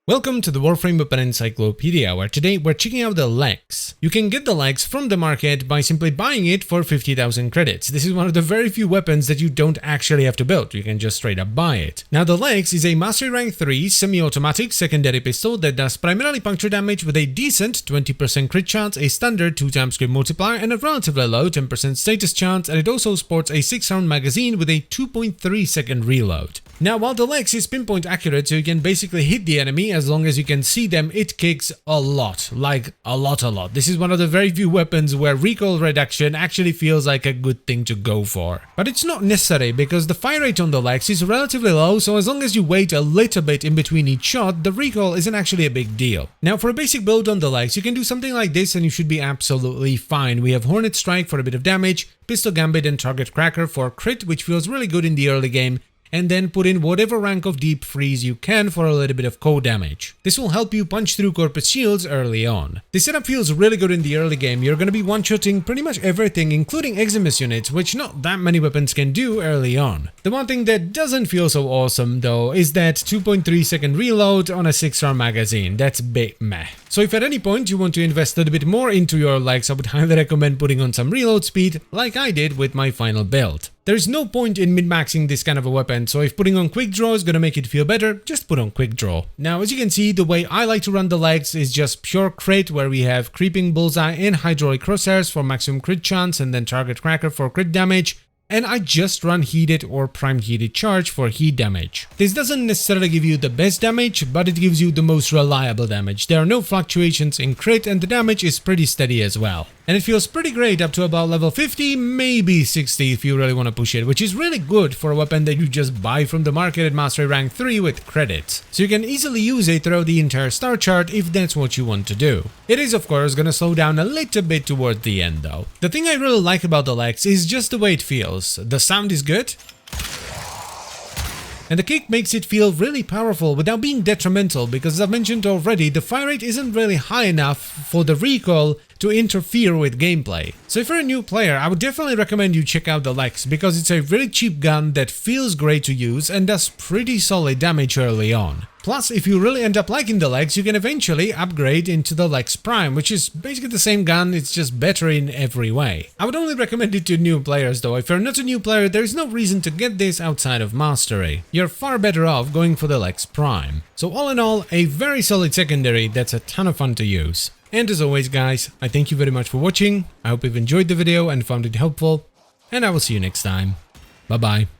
Welcome to the Warframe Weapon Encyclopedia, where today we're checking out the legs. You can get the legs from the market by simply buying it for 50,000 credits. This is one of the very few weapons that you don't actually have to build, you can just straight up buy it. Now the legs is a Mastery Rank 3 semi-automatic secondary pistol that does primarily puncture damage with a decent 20% crit chance, a standard 2x crit multiplier and a relatively low 10% status chance, and it also sports a 6-round magazine with a 2.3 second reload. Now while the legs is pinpoint accurate, so you can basically hit the enemy as long as you can see them, it kicks a lot, like a lot. This is one of the very few weapons where recoil reduction actually feels like a good thing to go for. But it's not necessary because the fire rate on the legs is relatively low, so as long as you wait a little bit in between each shot, the recoil isn't actually a big deal. Now for a basic build on the legs, you can do something like this and you should be absolutely fine. We have Hornet Strike for a bit of damage, Pistol Gambit and Target Cracker for crit, which feels really good in the early game, and then put in whatever rank of Deep Freeze you can for a little bit of cold damage. This will help you punch through Corpus shields early on. This setup feels really good in the early game. You're gonna be one-shotting pretty much everything, including Eximus units, which not that many weapons can do early on. The one thing that doesn't feel so awesome though is that 2.3 second reload on a 6-round magazine. That's a bit meh. So if at any point you want to invest a little bit more into your legs, I would highly recommend putting on some reload speed, like I did with my final build. There is no point in min-maxing this kind of a weapon, so if putting on quick draw is gonna make it feel better, just put on quick draw. Now as you can see, the way I like to run the legs is just pure crit, where we have creeping bullseye and hydraulic crosshairs for maximum crit chance, and then target cracker for crit damage. And I just run heated or prime heated charge for heat damage. This doesn't necessarily give you the best damage, but it gives you the most reliable damage. There are no fluctuations in crit and the damage is pretty steady as well. And it feels pretty great up to about level 50, maybe 60 if you really want to push it, which is really good for a weapon that you just buy from the market at Mastery Rank 3 with credits. So you can easily use it throughout the entire star chart if that's what you want to do. It is of course gonna slow down a little bit towards the end though. The thing I really like about the legs is just the way it feels. The sound is good, and the kick makes it feel really powerful without being detrimental, because as I've mentioned already, the fire rate isn't really high enough for the recoil to interfere with gameplay. So if you're a new player, I would definitely recommend you check out the legs, because it's a really cheap gun that feels great to use and does pretty solid damage early on. Plus, if you really end up liking the legs, you can eventually upgrade into the Legs Prime, which is basically the same gun, it's just better in every way. I would only recommend it to new players though. If you're not a new player, there is no reason to get this outside of Mastery. You're far better off going for the Legs Prime. So all in all, a very solid secondary that's a ton of fun to use. And as always guys, I thank you very much for watching, I hope you've enjoyed the video and found it helpful, and I will see you next time. Bye bye.